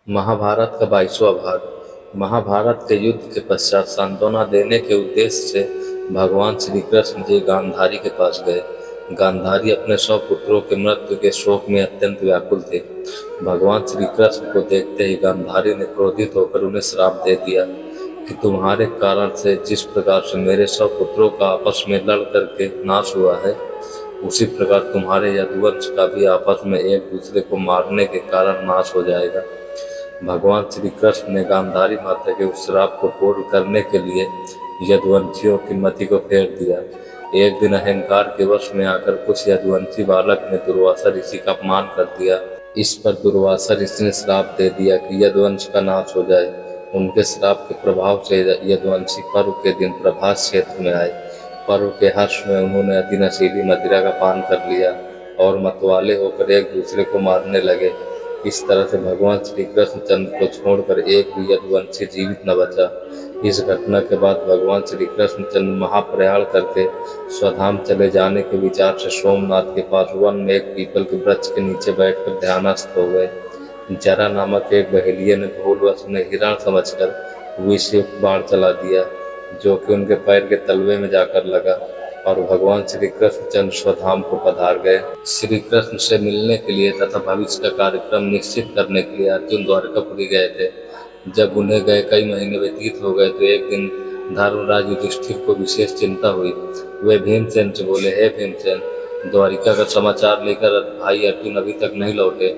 महाभारत का 22वां भाग। महाभारत के युद्ध के पश्चात सांत्वना देने के उद्देश्य से भगवान श्री कृष्ण जी गांधारी के पास गए। गांधारी अपने 100 पुत्रों के मृत्यु के शोक में अत्यंत व्याकुल थे। भगवान श्री कृष्ण को देखते ही गांधारी ने क्रोधित होकर उन्हें श्राप दे दिया कि तुम्हारे कारण से जिस प्रकार से मेरे 100 पुत्रों का आपस में लड़ करके नाश हुआ है, उसी प्रकार तुम्हारे यदुवंश का भी आपस में एक दूसरे को मारने के कारण नाश हो जाएगा। भगवान श्री कृष्ण ने गांधारी माता के उस श्राप को पूर्ण करने के लिए यदुवंशियों की मति को फेर दिया। एक दिन अहंकार के वश में आकर कुछ यदुवंशी बालक ने दुर्वासा ऋषि का अपमान कर दिया। इस पर दुर्वासा ऋषि ने श्राप दे दिया कि यदुवंश का नाश हो जाए। उनके श्राप के प्रभाव से यदुवंशी पर्व के दिन प्रभास क्षेत्र में आए। पर्व के हर्ष में उन्होंने अति नशीली मदिरा का पान कर लिया और मतवाले होकर एक दूसरे को मारने लगे। इस तरह से भगवान श्री कृष्ण चंद्र को छोड़कर एक भी यदुवंशी जीवित न बचा। इस घटना के बाद भगवान श्री कृष्ण चंद्र महाप्रयाण करके स्वधाम चले जाने के विचार से सोमनाथ के पास वन में एक पीपल के वृक्ष के नीचे बैठकर ध्यानस्थ हो गए। जरा नामक एक बहेलिये ने भूलवश उन्हें हिरण समझकर विषयुक्त बाण चला दिया, जो कि उनके पैर के तलवे में जाकर लगा और भगवान श्री कृष्ण चंद्र स्वधाम को पधार गए। श्री कृष्ण से मिलने के लिए तथा भविष्य का कार्यक्रम निश्चित करने के लिए अर्जुन द्वारकापुरी गए थे। जब उन्हें गए कई महीने व्यतीत हो गए तो एक दिन धर्मराज युधिष्ठिर को विशेष चिंता हुई। वे भीमसेन से बोले, हे भीमसेन, द्वारिका का समाचार लेकर भाई अर्जुन अभी तक नहीं लौटे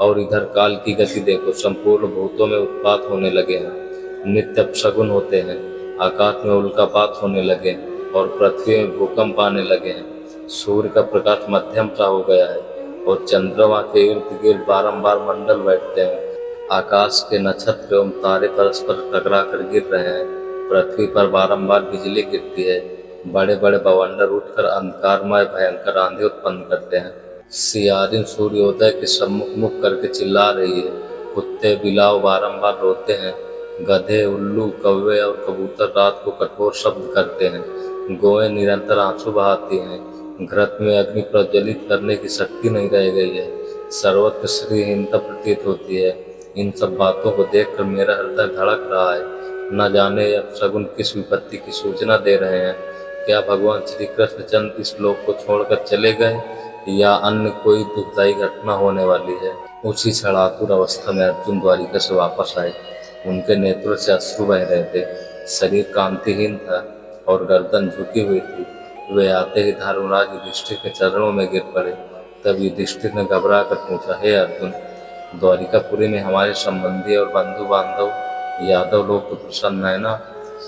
और इधर काल की गति देखो, संपूर्ण भूतों में उत्पात होने लगे हैं, नित्य अपशगुन होते हैं, आकाश में उल्कापात होने लगे और पृथ्वी में भूकंप आने लगे हैं। सूर्य का प्रकाश मध्यम सा हो गया है और चंद्रमा के इर्द गिर्द बारंबार मंडल बैठते हैं। आकाश के नक्षत्र एवं तारे परस्पर टकरा कर गिर रहे हैं। पृथ्वी पर बारंबार बिजली गिरती है। बड़े बड़े बवंडर उठकर अंधकारमय भयंकर आंधी उत्पन्न करते हैं। सियारिन सूर्योदय के सम्मुख मुख करके चिल्ला रही है। कुत्ते बिलाव बारंबार रोते हैं। गधे, उल्लू, कौवे और कबूतर रात को कठोर शब्द करते हैं। गौएं निरंतर आंसू बहाती हैं। घृत में अग्नि प्रज्वलित करने की शक्ति नहीं रह गई है। सर्वत्र श्रीहीनता प्रतीत होती है। इन सब बातों को देखकर मेरा हृदय धड़क रहा है। न जाने अब शगुन किस विपत्ति की सूचना दे रहे हैं। क्या भगवान श्री कृष्णचंद्र इस लोक को छोड़कर चले गए या अन्य कोई दुखदायी घटना होने वाली है। उसी क्षणातुर अवस्था में अर्जुन द्वारिका से वापस आए। उनके नेत्रों से अश्रु बह रहे थे। शरीर कांतिहीन था और गर्दन झुकी हुई थी। वे आते ही धर्मराज युधिष्ठिर के चरणों में गिर पड़े। तब युधिष्ठिर ने घबरा कर पूछा, हे अर्जुन, द्वारिकापुरी में हमारे संबंधी और बंधु बांधव यादव लोग तो प्रसन्न है ना?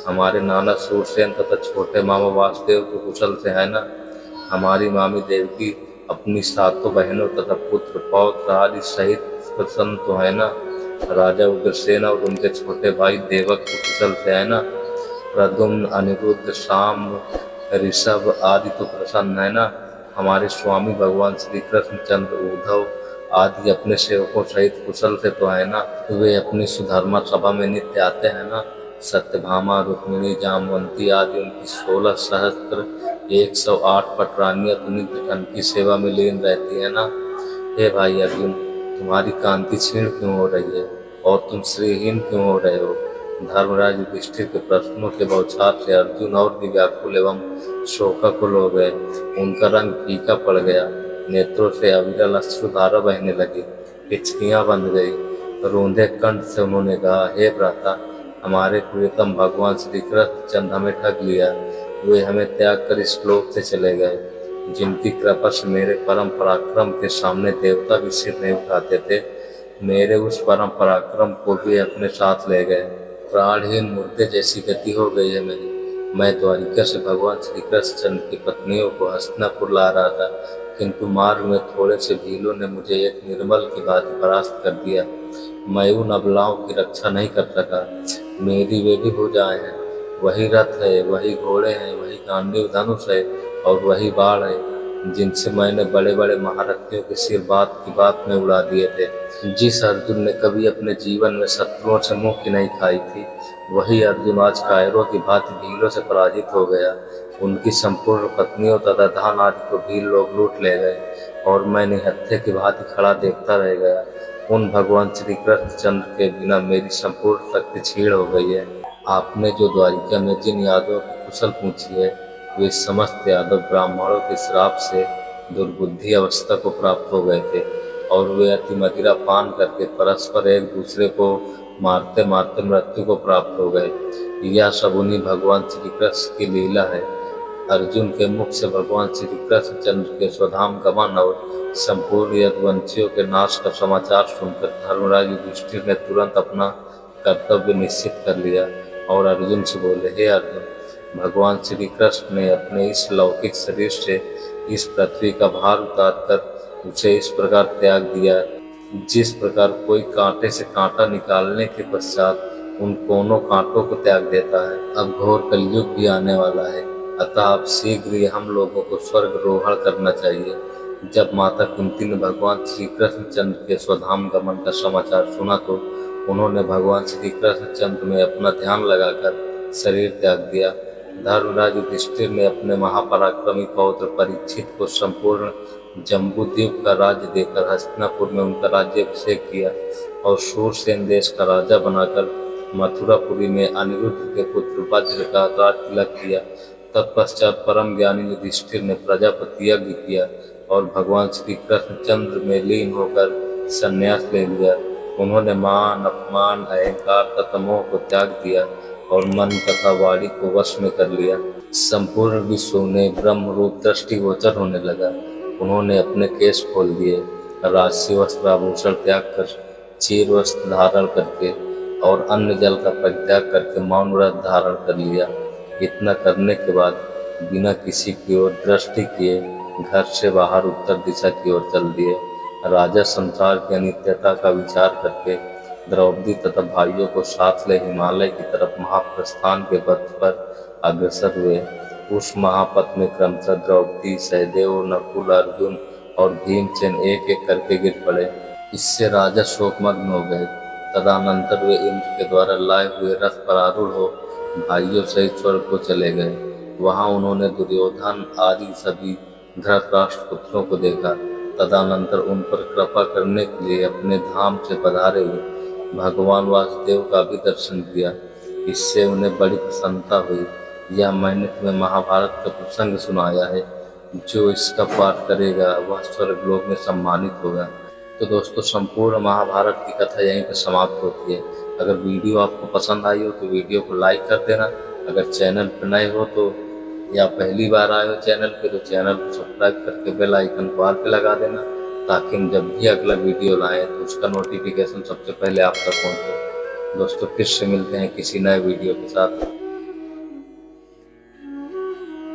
हमारे नाना सूरसेन तथा छोटे मामा वासुदेव तो कुशल से है ना? हमारी मामी देवकी अपनी सातों बहनों तथा पुत्र पौत्र आदि सहित प्रसन्न तो है ना? राजा उग्रसेन और उनके छोटे भाई देवक तो कुशल से है ना? प्रद्युम्न, अनिरुद्ध, शाम, ऋषभ आदि तो प्रसन्न है ना? हमारे स्वामी भगवान श्री कृष्ण चंद्र, उद्धव आदि अपने सेवकों सहित कुशल से तो है ना? वे अपनी सुधर्मा सभा में नित्य आते हैं ना? सत्यभामा, रुक्मिणी, जामवंती आदि उनकी 16 सहस्त्र 108 पटरानियां तो नित्य धन की सेवा में लीन रहती है ना? हे भाई अर्जुन, तुम्हारी कांति क्षीण क्यों हो रही है और तुम श्रीहीन क्यों हो रहे हो? धर्मराज युधिष्ठिर के प्रश्नों के बौछार से अर्जुन और भी व्याकुल एवं शोकाकुल हो गए। उनका रंग फीका पड़ गया। नेत्रों से अविरल अश्रुधारा बहने लगी। हिचकियां बंध गई। रोंदे कंठ से उन्होंने कहा, हे भ्राता, हमारे प्रियतम भगवान श्री कृष्णचंद्र हमें ठग लिया। वे हमें त्याग कर इस लोक से चले गए। जिनकी कृपा से मेरे परम पराक्रम के सामने देवता भी सिर नहीं उठाते थे, मेरे उस परम पराक्रम को भी अपने साथ ले गए। प्राणहीन मुर्दे जैसी गति हो गई है मेरी। मैं द्वारिका से भगवान श्री कृष्णचंद्र की पत्नियों को हस्तिनापुर ला रहा था, किंतु मार्ग में थोड़े से भीलों ने मुझे एक निर्मल की भांति परास्त कर दिया। मैं उन अबलाओं की रक्षा नहीं कर सका। मेरी वे भी भुजाएं हैं, वही रथ है, वही घोड़े हैं, वही गांडीव धनुष है और वही बाण है, जिनसे मैंने बड़े बड़े महारथियों के सिर बात की बात में उड़ा दिए थे। जिस अर्जुन ने कभी अपने जीवन में शत्रुओं से मुँह की नहीं खाई थी, वही अर्जुन आज कायरों की भांति भीलों से पराजित हो गया। उनकी संपूर्ण पत्नियों तथा धन आदि को भील लोग लूट ले गए और मैं निहत्थे की भांति खड़ा देखता रह गया। उन भगवान श्री कृष्णचंद्र के बिना मेरी संपूर्ण शक्ति क्षीण हो गई है। आपने जो द्वारिका में जिन यादवों की कुशल पूछी है, वे समस्त यादव ब्राह्मणों के श्राप से दुर्बुद्धि अवस्था को प्राप्त हो गए थे और वे अति मदिरा पान करके परस्पर एक दूसरे को मारते मारते मृत्यु को प्राप्त हो गए। यह सब उन्हीं भगवान श्री कृष्ण की लीला है। अर्जुन के मुख से भगवान श्री कृष्णचंद्र के स्वधाम गमन और संपूर्ण यदुवंशियों के नाश का समाचार सुनकर धर्मराज युधिष्ठिर ने तुरंत अपना कर्तव्य निश्चित कर लिया और अर्जुन से बोले, हे अर्जुन, भगवान श्री कृष्ण ने अपने इस लौकिक शरीर से इस पृथ्वी का भार उतारकर उसे इस प्रकार त्याग दिया जिस प्रकार कोई कांटे से कांटा निकालने के पश्चात उन कोनों कांटों को त्याग देता है। अब घोर कलयुग भी आने वाला है, अतः अब शीघ्र ही हम लोगों को स्वर्गारोहण करना चाहिए। जब माता कुंती ने भगवान श्री कृष्णचंद्र के स्वधाम गमन का समाचार सुना तो उन्होंने भगवान श्री कृष्णचंद्र में अपना ध्यान लगाकर शरीर त्याग दिया। धर्मराज युधिष्ठिर ने अपने महापराक्रमी पौत्र परीक्षित को संपूर्ण जम्बूद्वीप का राज्य देकर हस्तिनापुर में उनका राज्याभिषेक किया और शूरसेन देश का राजा बनाकर मथुरापुरी में अनिरुद्ध के पुत्र वज्र का राज तिलक किया। तत्पश्चात परम ज्ञानी युधिष्ठिर ने प्रजापति यज्ञ किया और भगवान श्री कृष्णचंद्र में लीन होकर संन्यास ले लिया। उन्होंने मान, अपमान, अहंकार तथा मोह को त्याग दिया और मन तथा वाणी को वश में कर लिया। संपूर्ण विश्व ने ब्रह्म रूप दृष्टिगोचर होने लगा। उन्होंने अपने केश खोल दिए, राजसी वस्त्र आभूषण त्याग कर चीर वस्त्र धारण करके और अन्न जल का परित्याग करके मौन व्रत धारण कर लिया। इतना करने के बाद बिना किसी की ओर दृष्टि किए घर से बाहर उत्तर दिशा की ओर चल दिए। राजा संसार की अनित्यता का विचार करके द्रौपदी तथा भाइयों को साथ ले हिमालय की तरफ महाप्रस्थान के पथ पर अग्रसर हुए। उस महापथ में क्रमशः द्रौपदी, सहदेव, नकुल, अर्जुन और भीमसेन एक एक करके गिर पड़े। इससे राजा शोकमग्न हो गए। तदनंतर वे इंद्र के द्वारा लाए हुए रथ पर आरूढ़ हो भाइयों सहित स्वर्ग को चले गए। वहां उन्होंने दुर्योधन आदि सभी धृतराष्ट्र पुत्रों को देखा। तदनंतर उन पर कृपा करने के लिए अपने धाम से पधारे हुए भगवान वासुदेव का भी दर्शन किया। इससे उन्हें बड़ी प्रसन्नता हुई। यह मैंने तुम्हें महाभारत का प्रसंग सुनाया है। जो इसका पाठ करेगा वह स्वर्गलोक में सम्मानित होगा। तो दोस्तों, संपूर्ण महाभारत की कथा यहीं पर समाप्त होती है। अगर वीडियो आपको पसंद आई हो तो वीडियो को लाइक कर देना। अगर चैनल पर नए हो तो या पहली बार आए हो चैनल पे तो चैनल को सब्सक्राइब करके बेल आइकन को ऑल पे लगा देना, ताकि हम जब भी अगला वीडियो लाएं तो उसका नोटिफिकेशन सबसे पहले आप तक पहुंचे। दोस्तों, फिर से मिलते हैं किसी नए वीडियो के साथ।